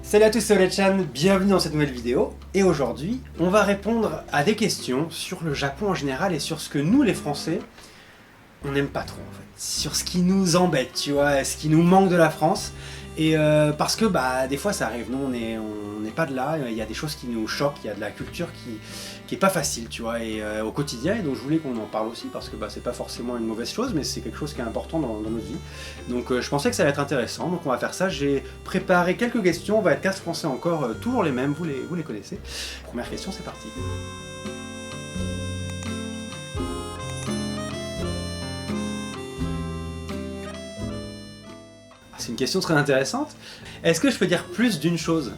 Salut à tous, c'est Ole-chan, bienvenue dans cette nouvelle vidéo. Et aujourd'hui, on va répondre à des questions sur le Japon en général et sur ce que nous, les Français, on n'aime pas trop en fait. Sur ce qui nous embête, tu vois, ce qui nous manque de la France. Et parce que des fois ça arrive, nous on n'est pas de là, il y a des choses qui nous choquent, il y a de la culture qui est pas facile, tu vois, et au quotidien, et donc je voulais qu'on en parle aussi, parce que c'est pas forcément une mauvaise chose, mais c'est quelque chose qui est important dans notre vie. Donc je pensais que ça allait être intéressant, donc on va faire ça. J'ai préparé quelques questions, on va être 4 français encore, toujours les mêmes, vous les connaissez. Première question, c'est parti. C'est une question très intéressante. Est-ce que je peux dire plus d'une chose?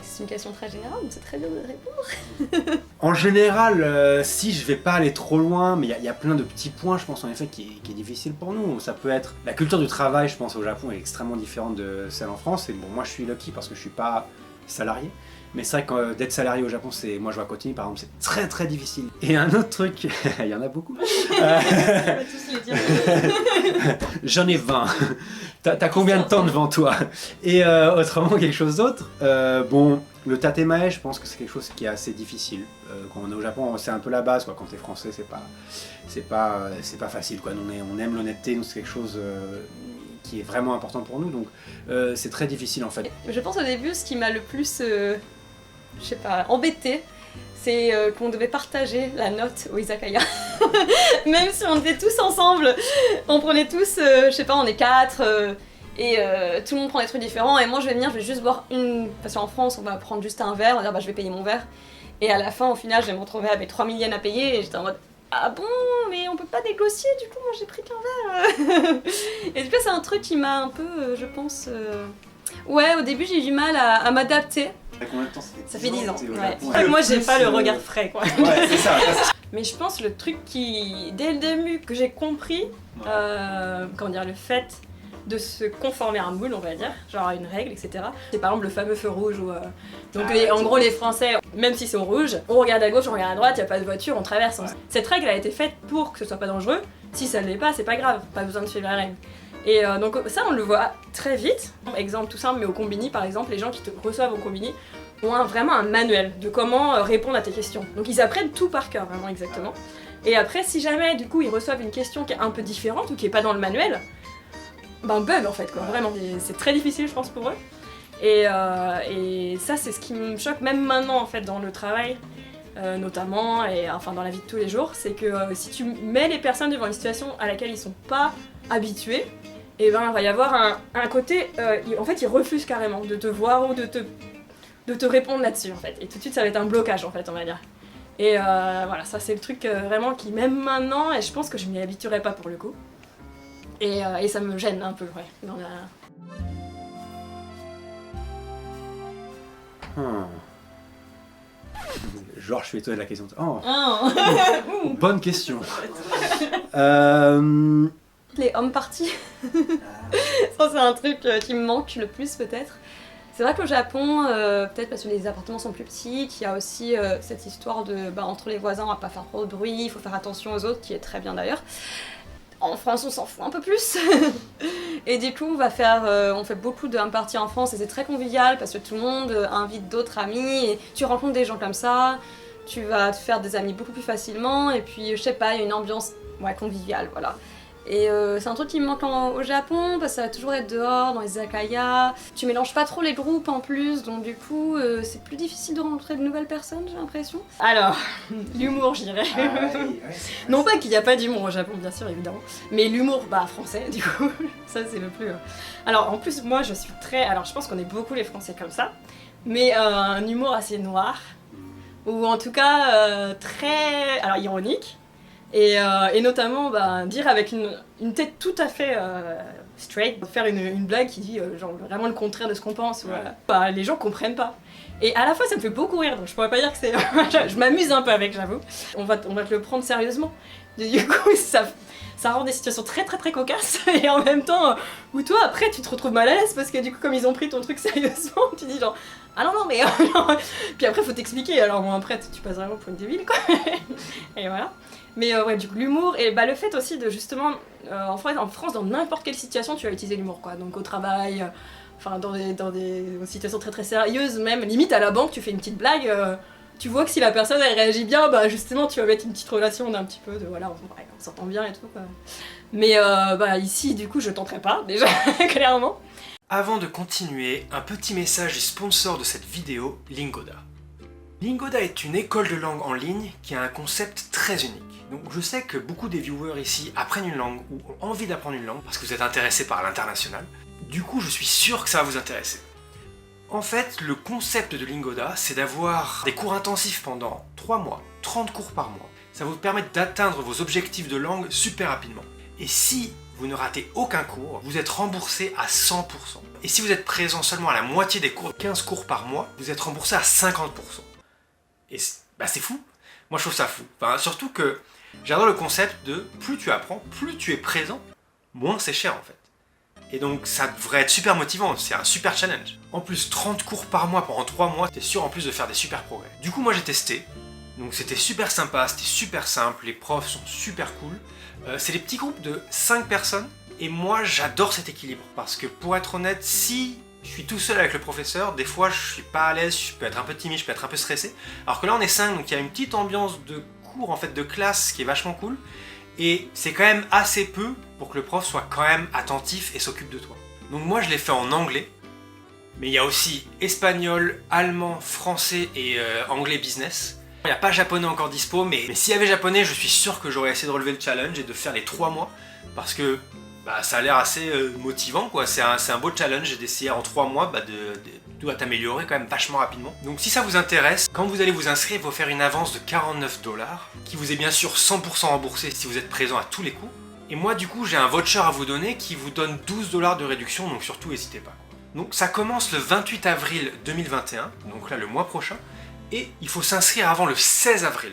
C'est une question très générale, donc c'est très dur de répondre. En général, si je vais pas aller trop loin, mais il y a plein de petits points, je pense en effet, qui est difficile pour nous. Ça peut être la culture du travail, je pense au Japon est extrêmement différente de celle en France. Et bon, moi je suis lucky parce que je suis pas salarié. Mais c'est vrai que d'être salarié au Japon, moi je vois à Cotigny par exemple, c'est très très difficile. Et un autre truc, il y en a beaucoup. On va tous les dire. J'en ai 20. T'as combien de temps devant toi? Et autrement, quelque chose d'autre, bon, le tatemae, je pense que c'est quelque chose qui est assez difficile. Quand on est au Japon, c'est un peu la base, quoi. Quand t'es français, c'est pas facile, quoi. On aime l'honnêteté, nous c'est quelque chose qui est vraiment important pour nous, donc c'est très difficile en fait. Je pense au début, ce qui m'a le plus, je sais pas, embêté, c'est qu'on devait partager la note au izakaya. Même si on était tous ensemble, on prenait tous, je sais pas, on est 4, et tout le monde prend des trucs différents, et moi je vais venir, je vais juste boire une... Parce qu'en France, on va prendre juste un verre, on va dire je vais payer mon verre, et à la fin, au final, je vais me retrouver avec 3000 yens à payer, et j'étais en mode ah bon, mais on peut pas négocier, du coup moi j'ai pris qu'un verre. Et du coup c'est un truc qui m'a un peu, je pense... Ouais, au début j'ai eu du mal à m'adapter. Combien de temps ça fait 10 ans. Ouais. Moi j'ai pas le regard frais quoi. Ouais, c'est ça. Mais je pense le truc qui, dès le début, que j'ai compris, comment dire, le fait de se conformer à un moule, on va dire, genre à une règle, etc. C'est par exemple le fameux feu rouge où... Donc en gros les Français, même si c'est au rouge, on regarde à gauche, on regarde à droite, il n'y a pas de voiture, on traverse. Ouais. Cette règle a été faite pour que ce soit pas dangereux. Si ça ne l'est pas, c'est pas grave, pas besoin de suivre la règle. Et donc ça on le voit très vite. Exemple tout simple, mais au combini par exemple, les gens qui te reçoivent au combini ont vraiment un manuel de comment répondre à tes questions. Donc ils apprennent tout par cœur, vraiment exactement. Et après si jamais du coup ils reçoivent une question qui est un peu différente ou qui est pas dans le manuel, bug en fait quoi, vraiment. C'est très difficile je pense pour eux. Et ça c'est ce qui me choque même maintenant en fait dans le travail, notamment, et enfin dans la vie de tous les jours, c'est que si tu mets les personnes devant une situation à laquelle ils sont pas habitués, et ben il va y avoir un côté, en fait ils refusent carrément de te voir ou de te répondre là-dessus en fait. Et tout de suite ça va être un blocage en fait on va dire. Et voilà, ça c'est le truc vraiment qui même maintenant, et je pense que je m'y habituerai pas pour le coup. Et ça me gêne un peu, ouais, dans la... Genre, je suis étonné de la question. Oh. Oh. Bonne question. Les hommes partis. Ça c'est un truc qui me manque le plus peut-être. C'est vrai qu'au Japon, peut-être parce que les appartements sont plus petits, qu'il y a aussi cette histoire de entre les voisins on va pas faire trop de bruit, il faut faire attention aux autres, qui est très bien d'ailleurs. En France on s'en fout un peu plus. Et du coup on fait beaucoup de parties en France et c'est très convivial parce que tout le monde invite d'autres amis et tu rencontres des gens comme ça, tu vas te faire des amis beaucoup plus facilement et puis je sais pas, il y a une ambiance conviviale, voilà. Et c'est un truc qui me manque au Japon parce que ça va toujours être dehors, dans les izakaya. Tu mélanges pas trop les groupes en plus, donc du coup c'est plus difficile de rencontrer de nouvelles personnes, j'ai l'impression. Alors, l'humour je dirais. Non pas qu'il n'y a pas d'humour au Japon bien sûr évidemment, mais l'humour français du coup, ça c'est le plus... Alors en plus moi je suis très... Alors je pense qu'on est beaucoup les Français comme ça, mais un humour assez noir, ou en tout cas très... Alors ironique. Et notamment dire avec une tête tout à fait straight, faire une blague qui dit genre vraiment le contraire de ce qu'on pense. Ouais. Les gens comprennent pas. Et à la fois ça me fait beaucoup rire, donc je pourrais pas dire que c'est... je m'amuse un peu avec, j'avoue. On va te le prendre sérieusement. Du coup ça rend des situations très très très cocasses et en même temps où toi après tu te retrouves mal à l'aise parce que du coup comme ils ont pris ton truc sérieusement, tu dis genre ah non mais puis après faut t'expliquer, alors bon après tu passes vraiment pour une débile quoi. Et voilà. Mais ouais, du coup l'humour et le fait aussi de justement en France dans n'importe quelle situation tu vas utiliser l'humour quoi, donc au travail, enfin dans des situations très très sérieuses, même limite à la banque, tu fais une petite blague, tu vois que si la personne elle réagit bien, bah justement tu vas mettre une petite relation d'un petit peu de voilà, on s'entend bien et tout quoi. Mais bah ici du coup je tenterai pas déjà, clairement. Avant de continuer, un petit message du sponsor de cette vidéo, Lingoda. Lingoda est une école de langue en ligne qui a un concept très unique. Donc je sais que beaucoup des viewers ici apprennent une langue ou ont envie d'apprendre une langue parce que vous êtes intéressés par l'international. Du coup, je suis sûr que ça va vous intéresser. En fait, le concept de Lingoda, c'est d'avoir des cours intensifs pendant 3 mois, 30 cours par mois. Ça va vous permettre d'atteindre vos objectifs de langue super rapidement. Et si vous ne ratez aucun cours, vous êtes remboursé à 100%. Et si vous êtes présent seulement à la moitié des cours, 15 cours par mois, vous êtes remboursé à 50%. Et c'est fou. Moi je trouve ça fou. Enfin, surtout que j'adore le concept de plus tu apprends, plus tu es présent, moins c'est cher en fait. Et donc ça devrait être super motivant, c'est un super challenge. En plus 30 cours par mois pendant 3 mois, t'es sûr en plus de faire des super progrès. Du coup moi j'ai testé, donc c'était super sympa, c'était super simple, les profs sont super cool. C'est des petits groupes de 5 personnes, et moi j'adore cet équilibre, parce que pour être honnête, si je suis tout seul avec le professeur, des fois je suis pas à l'aise, je peux être un peu timide, je peux être un peu stressé, alors que là on est 5, donc il y a une petite ambiance de cours en fait de classe qui est vachement cool, et c'est quand même assez peu pour que le prof soit quand même attentif et s'occupe de toi. Donc moi je l'ai fait en anglais, mais il y a aussi espagnol, allemand, français et anglais business. Il n'y a pas japonais encore dispo, mais s'il y avait japonais, je suis sûr que j'aurais essayé de relever le challenge et de faire les 3 mois, parce que bah, ça a l'air assez motivant, quoi. C'est un beau challenge d'essayer en 3 mois de t'améliorer quand même vachement rapidement. Donc si ça vous intéresse, quand vous allez vous inscrire, il faut faire une avance de 49$, qui vous est bien sûr 100% remboursé si vous êtes présent à tous les cours. Et moi du coup j'ai un voucher à vous donner qui vous donne 12$ de réduction, donc surtout n'hésitez pas. Donc ça commence le 28 avril 2021, donc là le mois prochain, et il faut s'inscrire avant le 16 avril.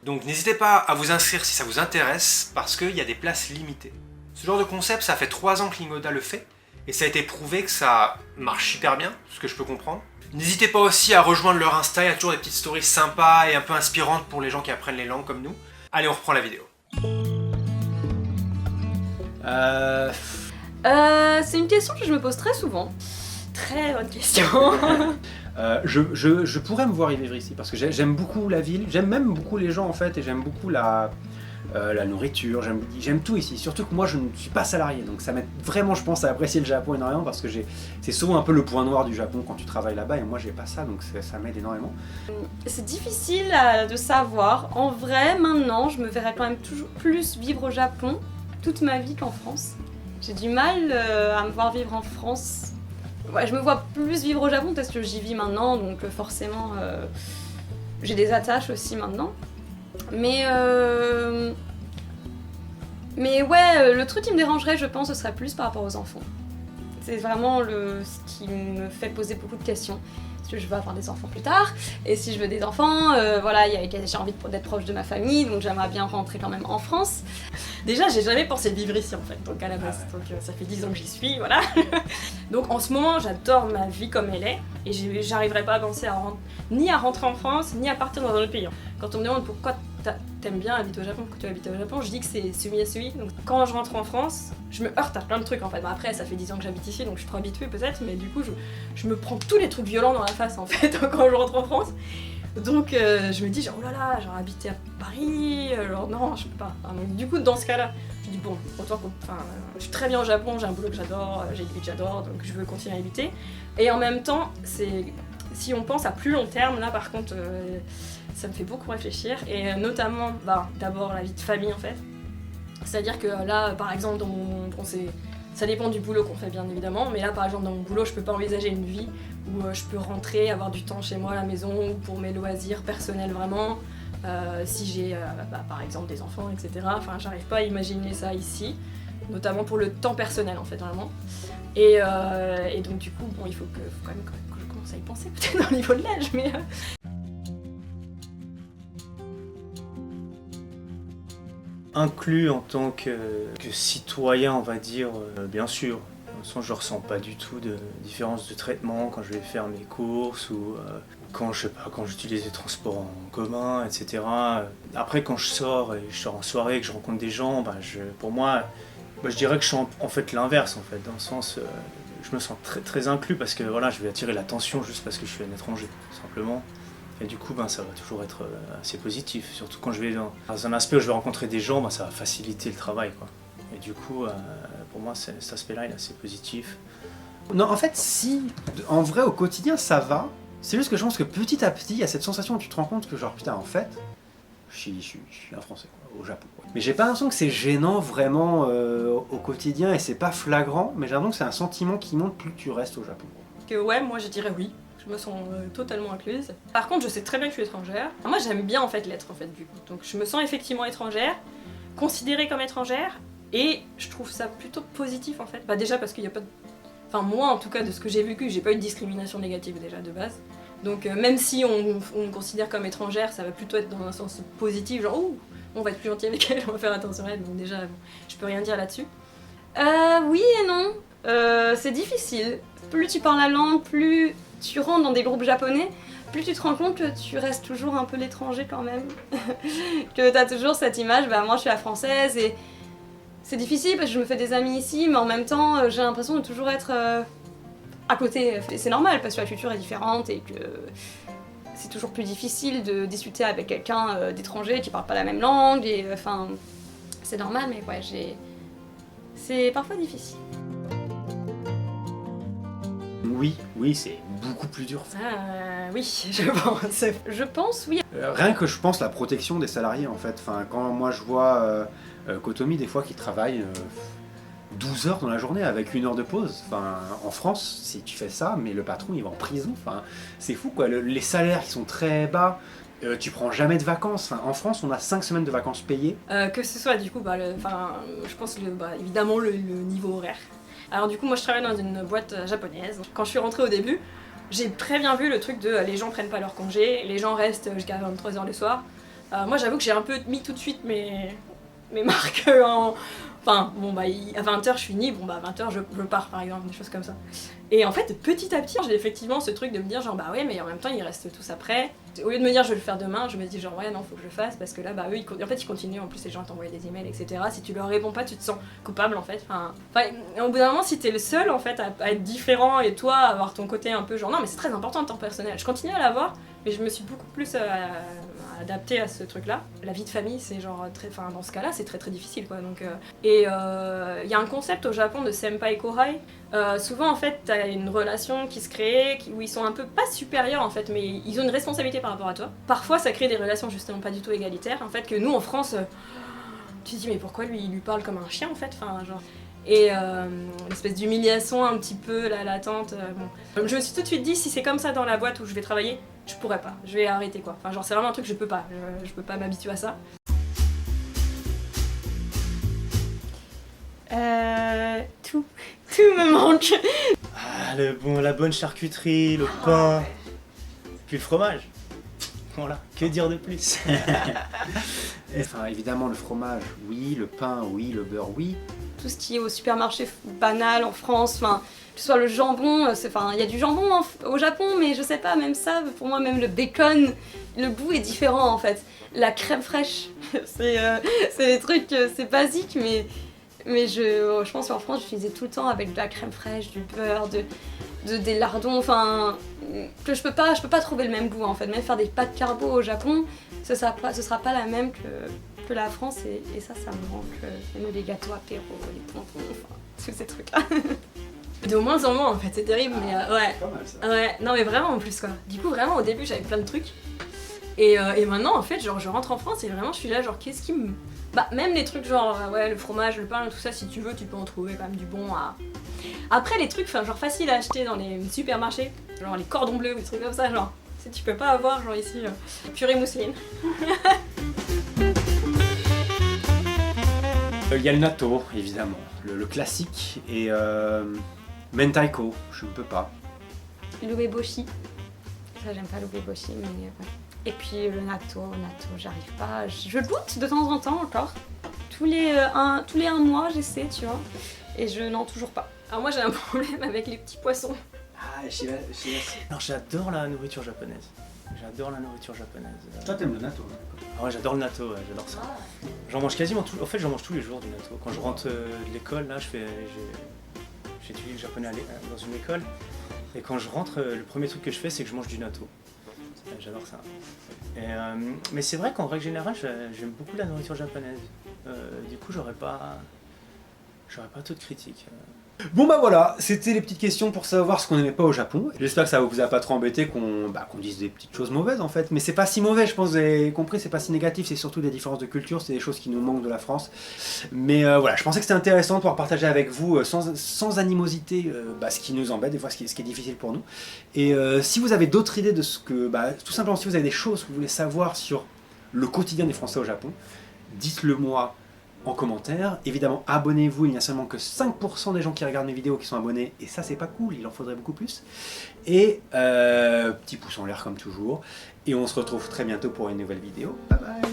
Donc n'hésitez pas à vous inscrire si ça vous intéresse, parce qu'il y a des places limitées. Ce genre de concept, ça fait 3 ans que Lingoda le fait, et ça a été prouvé que ça marche super bien, ce que je peux comprendre. N'hésitez pas aussi à rejoindre leur Insta, il y a toujours des petites stories sympas et un peu inspirantes pour les gens qui apprennent les langues comme nous. Allez, on reprend la vidéo. C'est une question que je me pose très souvent. Très bonne question. Je pourrais me voir y vivre ici parce que j'aime beaucoup la ville, j'aime même beaucoup les gens en fait, et j'aime beaucoup la nourriture, j'aime tout ici. Surtout que moi je ne suis pas salarié, donc ça m'aide vraiment, je pense, à apprécier le Japon énormément, parce que c'est souvent un peu le point noir du Japon quand tu travailles là-bas, et moi j'ai pas ça, donc ça m'aide énormément. C'est difficile de savoir. En vrai, maintenant, je me verrais quand même toujours plus vivre au Japon toute ma vie qu'en France. J'ai du mal à me voir vivre en France. Ouais, je me vois plus vivre au Japon parce que j'y vis maintenant, donc forcément j'ai des attaches aussi maintenant. Mais ouais, le truc qui me dérangerait, je pense, ce serait plus par rapport aux enfants. C'est vraiment ce qui me fait poser beaucoup de questions. Est-ce que je veux avoir des enfants plus tard? Et si je veux des enfants, voilà, j'ai envie d'être proche de ma famille, donc j'aimerais bien rentrer quand même en France. Déjà, j'ai jamais pensé vivre ici en fait, donc à la base. Donc ça fait 10 ans que j'y suis, voilà. Donc en ce moment, j'adore ma vie comme elle est, et j'arriverai pas à penser ni à rentrer en France, ni à partir dans un autre pays. Quand on me demande pourquoi t'aimes bien habiter au Japon, pourquoi tu habites au Japon, je dis que c'est semi. Donc quand je rentre en France, je me heurte à plein de trucs en fait. Bon, après, ça fait 10 ans que j'habite ici, donc je suis trop habituée peut-être, mais du coup, je me prends tous les trucs violents dans la face en fait quand je rentre en France. Donc je me dis genre oh là là, genre habiter à Paris, genre non, je peux pas. Enfin, donc du coup dans ce cas-là, je dis bon, je suis très bien au Japon, j'ai un boulot que j'adore, j'ai une vie que j'adore, donc je veux continuer à habiter. Et en même temps, si on pense à plus long terme, là par contre, ça me fait beaucoup réfléchir, et notamment d'abord la vie de famille en fait. C'est-à-dire que là par exemple ça dépend du boulot qu'on fait bien évidemment, mais là par exemple dans mon boulot je peux pas envisager une vie où je peux rentrer, avoir du temps chez moi à la maison, ou pour mes loisirs personnels vraiment, si j'ai par exemple des enfants, etc. Enfin j'arrive pas à imaginer ça ici, notamment pour le temps personnel en fait vraiment. Et donc du coup bon, il faut quand même que je commence à y penser peut-être au niveau de l'âge, mais... Inclus en tant que citoyen, on va dire, bien sûr. De toute façon, je ressens pas du tout de différence de traitement quand je vais faire mes courses ou quand j'utilise les transports en commun, etc. Après, quand je sors en soirée et que je rencontre des gens, pour moi, je dirais que je suis en fait l'inverse, en fait, dans le sens je me sens très inclus parce que voilà, je vais attirer l'attention juste parce que je suis un étranger, tout simplement. Et du coup, ça va toujours être assez positif. Surtout quand je vais dans un aspect où je vais rencontrer des gens, ça va faciliter le travail, quoi. Et du coup, pour moi, cet aspect-là, il est assez positif. Non, en fait, si, en vrai, au quotidien, ça va. C'est juste que je pense que petit à petit, il y a cette sensation où tu te rends compte que genre, putain, en fait, je suis un Français, quoi, au Japon. Quoi. Mais j'ai pas l'impression que c'est gênant vraiment au quotidien et c'est pas flagrant, mais j'ai l'impression que c'est un sentiment qui monte plus que tu restes au Japon. Que ouais, moi je dirais oui. Je me sens totalement incluse. Par contre, je sais très bien que je suis étrangère. Moi, j'aime bien en fait l'être en fait du coup. Donc, je me sens effectivement étrangère, considérée comme étrangère, et je trouve ça plutôt positif en fait. Bah déjà parce qu'il y a pas de... Enfin moi en tout cas de ce que j'ai vécu, j'ai pas eu de discrimination négative déjà de base. Donc même si on me considère comme étrangère, ça va plutôt être dans un sens positif, genre ouh, on va être plus gentil avec elle, on va faire attention à elle. Donc déjà, je peux rien dire là-dessus. Oui et non. C'est difficile. Plus tu parles la langue, plus tu rentres dans des groupes japonais, plus tu te rends compte que tu restes toujours un peu l'étranger quand même. Que t'as toujours cette image, moi je suis la française et c'est difficile parce que je me fais des amis ici, mais en même temps j'ai l'impression de toujours être à côté. Et c'est normal parce que la culture est différente et que c'est toujours plus difficile de discuter avec quelqu'un d'étranger qui parle pas la même langue et enfin c'est normal, mais ouais, c'est parfois difficile. Oui, c'est beaucoup plus dur. Oui, je pense. Je pense, oui. Rien que je pense la protection des salariés en fait. Enfin, quand moi je vois Kotomi des fois qui travaille 12 heures dans la journée avec 1 heure de pause. Enfin, en France, si tu fais ça, mais le patron il va en prison. Enfin, c'est fou quoi. Les salaires qui sont très bas. Tu prends jamais de vacances. Enfin, en France, on a 5 semaines de vacances payées. Que ce soit du coup, je pense évidemment le niveau horaire. Alors du coup, moi je travaille dans une boîte japonaise. Quand je suis rentrée au début, j'ai très bien vu le truc de les gens prennent pas leur congé, les gens restent jusqu'à 23h le soir. Moi j'avoue que j'ai un peu mis tout de suite mes marques en... Enfin, à 20h je finis, à 20h je pars par exemple, des choses comme ça. Et en fait, petit à petit, j'ai effectivement ce truc de me dire genre ouais, mais en même temps ils restent tous après. Au lieu de me dire je vais le faire demain, je me dis genre ouais non, faut que je le fasse parce que là eux ils continuent, en plus les gens t'envoient des emails etc. Si tu leur réponds pas, tu te sens coupable en fait. Enfin, au bout d'un moment, si t'es le seul en fait à être différent et toi à avoir ton côté un peu genre non mais c'est très important le temps personnel. Je continue à l'avoir, mais je me suis beaucoup plus adaptée à ce truc là. La vie de famille c'est genre dans ce cas là c'est très difficile quoi. Donc et il y a un concept au Japon de senpai kohai. Souvent en fait t'as une relation qui se crée où ils sont un peu pas supérieurs en fait, mais ils ont une responsabilité par rapport à toi. Parfois ça crée des relations justement pas du tout égalitaires en fait, que nous en France tu te dis mais pourquoi lui il lui parle comme un chien en fait, enfin genre. Et une espèce d'humiliation un petit peu là, latente. Bon. Je me suis tout de suite dit si c'est comme ça dans la boîte où je vais travailler, je pourrais pas, je vais arrêter quoi. Enfin genre c'est vraiment un truc que je peux pas m'habituer à ça. Tout me manque. La bonne charcuterie, le pain, puis le fromage. Voilà, que dire de plus. Enfin, évidemment le fromage, oui, le pain, oui, le beurre, oui. Tout ce qui est au supermarché banal en France, enfin, que ce soit le jambon, il y a du jambon au Japon, mais je sais pas, même ça, pour moi, même le bacon, le goût est différent en fait. La crème fraîche, c'est des trucs, c'est basique, mais je pense qu'en France, j'utilisais tout le temps avec de la crème fraîche, du beurre, des lardons, enfin, que je peux pas trouver le même goût en fait. Même faire des pâtes carbo au Japon, ce sera pas la même que la France, et ça me manque. Même les gâteaux apéro, les pontons, enfin, tous ces trucs-là. De moins en moins en fait, c'est terrible, mais ouais. C'est pas mal ça. Ouais, non mais vraiment en plus quoi. Du coup vraiment au début j'avais plein de trucs. Et maintenant en fait genre je rentre en France et vraiment je suis là genre qu'est-ce qui me... même les trucs genre ouais le fromage, le pain, tout ça si tu veux tu peux en trouver quand même du bon à... Après les trucs genre faciles à acheter dans les supermarchés, genre les cordons bleus ou des trucs comme ça genre. Si tu peux pas avoir genre ici purée mousseline. Il y a le natto évidemment, le classique, et mentaiko, je ne peux pas. L'ubeboshi, ça j'aime pas l'ubeboshi, mais ouais. Et puis le natto, j'arrive pas, je goûte de temps en temps encore. Tous les un mois j'essaie, tu vois, et je n'en toujours pas. Alors moi j'ai un problème avec les petits poissons. Ah, Non, j'adore la nourriture japonaise. Toi t'aimes le natto. Ah ouais, j'adore le natto, ouais, j'adore ça. J'en mange quasiment tout. En fait, j'en mange tous les jours du natto. Quand je rentre de l'école, là, j'ai j'étudie le japonais dans une école. Et quand je rentre, le premier truc que je fais, c'est que je mange du natto. J'adore ça. Mais c'est vrai qu'en règle générale, j'aime beaucoup la nourriture japonaise. Du coup, j'aurais pas trop de critiques. Bon bah voilà, c'était les petites questions pour savoir ce qu'on n'aimait pas au Japon. J'espère que ça vous a pas trop embêté qu'on dise des petites choses mauvaises en fait. Mais c'est pas si mauvais, je pense, vous avez compris, c'est pas si négatif, c'est surtout des différences de culture, c'est des choses qui nous manquent de la France. Mais voilà, je pensais que c'était intéressant de pouvoir partager avec vous sans animosité ce qui nous embête, des fois ce qui est difficile pour nous. Et si vous avez d'autres idées de ce que... tout simplement, si vous avez des choses que vous voulez savoir sur le quotidien des Français au Japon, dites-le moi en commentaire. Évidemment, abonnez-vous, il n'y a seulement que 5% des gens qui regardent mes vidéos qui sont abonnés, et ça c'est pas cool, il en faudrait beaucoup plus. Et petit pouce en l'air comme toujours, et on se retrouve très bientôt pour une nouvelle vidéo. Bye bye.